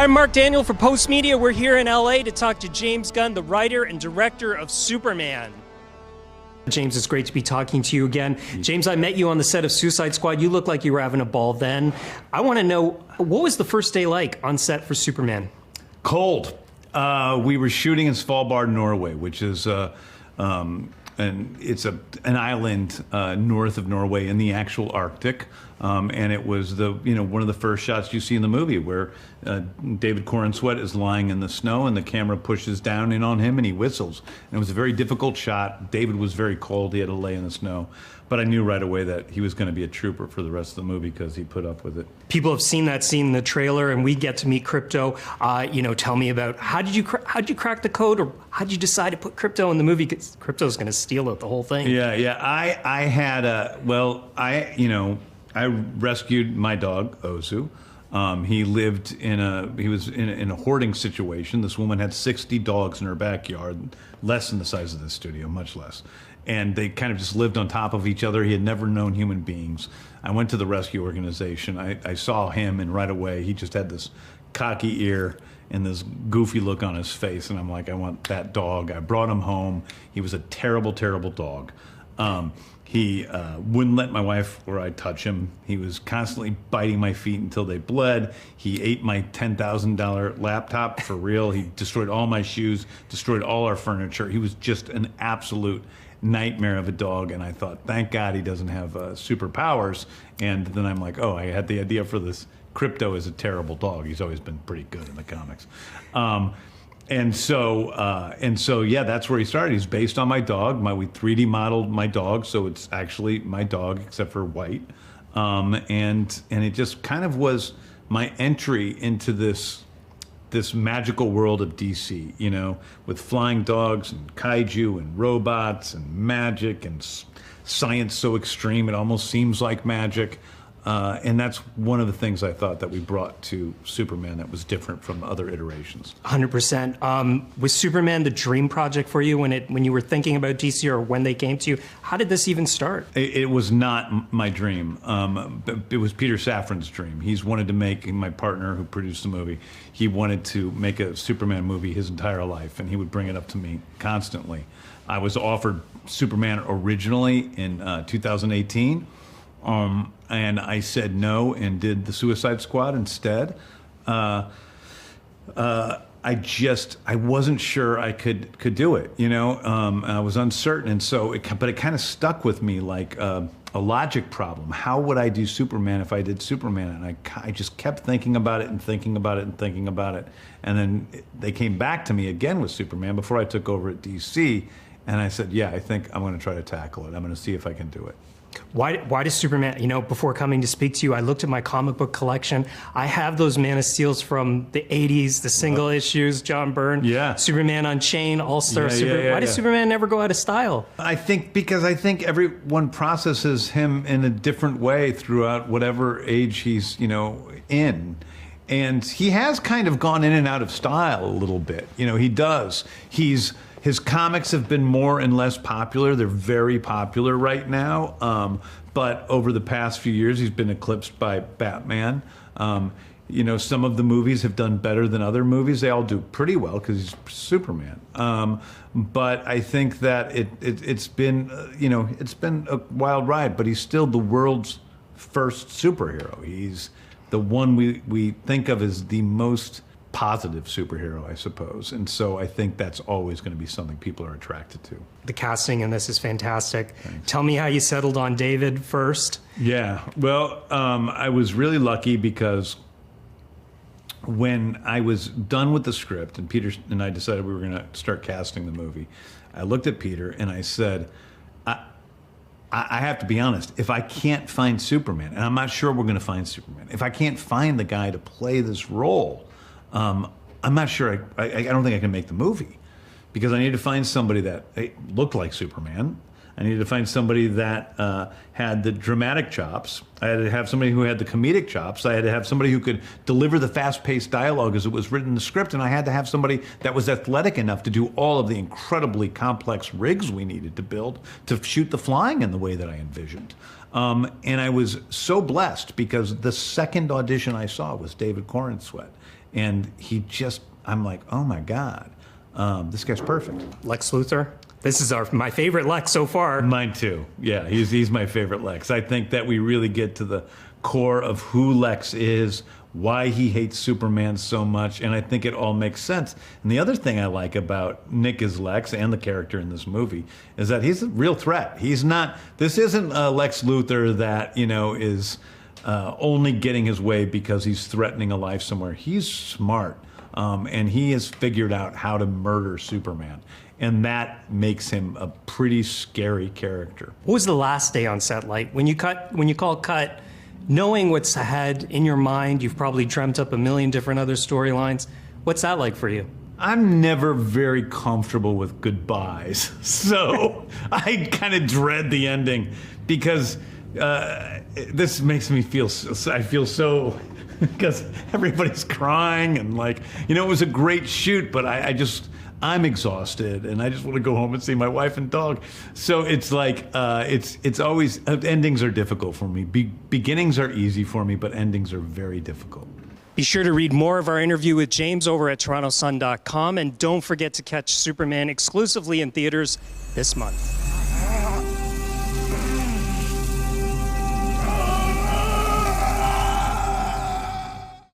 I'm Mark Daniell for Postmedia. We're here in LA to talk to James Gunn, the writer and director of Superman. James, it's great to be talking to you again. James, I met you on the set of Suicide Squad. You looked like you were having a ball then. I want to know, what was the first day like on set for Superman? Cold. We were shooting in Svalbard, Norway, which is it's an island north of Norway in the actual Arctic. And it was one of the first shots you see in the movie where David Corenswet is lying in the snow and the camera pushes down in on him and he whistles. And it was a very difficult shot. David was very cold. He had to lay in the snow. But I knew right away that he was going to be a trooper for the rest of the movie because he put up with it. People have seen that scene in the trailer, and we get to meet Krypto. Tell me about how did you crack the code, or how did you decide to put Krypto in the movie? Because Krypto's going to steal it, the whole thing. Yeah. I rescued my dog Ozu. He was in a hoarding situation. This woman had 60 dogs in her backyard, less than the size of this studio, much less. And they kind of just lived on top of each other. He had never known human beings. I went to the rescue organization. I saw him, and right away he just had this cocky ear and this goofy look on his face. And I'm like, I want that dog. I brought him home. He was a terrible, terrible dog. He wouldn't let my wife or I touch him. He was constantly biting my feet until they bled. He ate my $10,000 laptop for real. He destroyed all my shoes, destroyed all our furniture. He was just an absolute nightmare of a dog, and I thought, thank God he doesn't have superpowers. And then I'm like, oh, I had the idea for this. Krypto is a terrible dog. He's always been pretty good in the comics. And so, yeah, that's where he started. He's based on my dog. We 3D modeled my dog, so it's actually my dog, except for white. And it just kind of was my entry into this magical world of DC, with flying dogs and kaiju and robots and magic and science so extreme it almost seems like magic. And that's one of the things I thought that we brought to Superman that was different from other iterations. 100%. Was Superman the dream project for you when you were thinking about DC, or when they came to you? How did this even start? It was not my dream. It was Peter Safran's dream. He's wanted to make, my partner who produced the movie, he wanted to make a Superman movie his entire life, and he would bring it up to me constantly. I was offered Superman originally in 2018. And I said no and did the Suicide Squad instead. I wasn't sure I could do it, I was uncertain, and so but it kind of stuck with me like a logic problem. How would I do Superman if I did Superman? And I just kept thinking about it and thinking about it and thinking about it. And then they came back to me again with Superman before I took over at DC, and I said, yeah, I think I'm going to try to tackle it. I'm going to see if I can do it. Why does Superman, before coming to speak to you, I looked at my comic book collection. I have those Man of Steels from the 80s, the single issues, John Byrne, Superman Unchained, All-Star Superman. Why does Superman never go out of style? Because I think everyone processes him in a different way throughout whatever age he's, in. And he has kind of gone in and out of style a little bit. He does. His comics have been more and less popular. They're very popular right now. But over the past few years, he's been eclipsed by Batman. Some of the movies have done better than other movies. They all do pretty well because he's Superman. But I think that it's been, it's been a wild ride, but he's still the world's first superhero. He's the one we think of as the most positive superhero, I suppose. And so I think that's always going to be something people are attracted to. The casting in this is fantastic. Thanks. Tell me how you settled on David first. Yeah, well, I was really lucky because when I was done with the script and Peter and I decided we were going to start casting the movie, I looked at Peter and I said, I have to be honest, if I can't find Superman, and I'm not sure we're going to find Superman, if I can't find the guy to play this role, I'm not sure, I don't think I can make the movie, because I need to find somebody that looked like Superman. I needed to find somebody that had the dramatic chops. I had to have somebody who had the comedic chops. I had to have somebody who could deliver the fast-paced dialogue as it was written in the script, and I had to have somebody that was athletic enough to do all of the incredibly complex rigs we needed to build to shoot the flying in the way that I envisioned. And I was so blessed because the second audition I saw was David Corenswet. And I'm like, oh my God, this guy's perfect. Lex Luthor. This is my favorite Lex so far. Mine too. Yeah, he's my favorite Lex. I think that we really get to the core of who Lex is, why he hates Superman so much, and I think it all makes sense. And the other thing I like about Nick as Lex and the character in this movie is that he's a real threat. This isn't a Lex Luthor that, is only getting his way because he's threatening a life somewhere. He's smart, and he has figured out how to murder Superman. And that makes him a pretty scary character. What was the last day on set like? When you call cut, knowing what's ahead in your mind, you've probably dreamt up a million different other storylines. What's that like for you? I'm never very comfortable with goodbyes, so I kind of dread the ending because this makes me feel. I feel so because everybody's crying and it was a great shoot, but I'm exhausted and I just want to go home and see my wife and dog. So it's it's always, endings are difficult for me. Beginnings are easy for me, but endings are very difficult. Be sure to read more of our interview with James over at TorontoSun.com, and don't forget to catch Superman exclusively in theaters this month.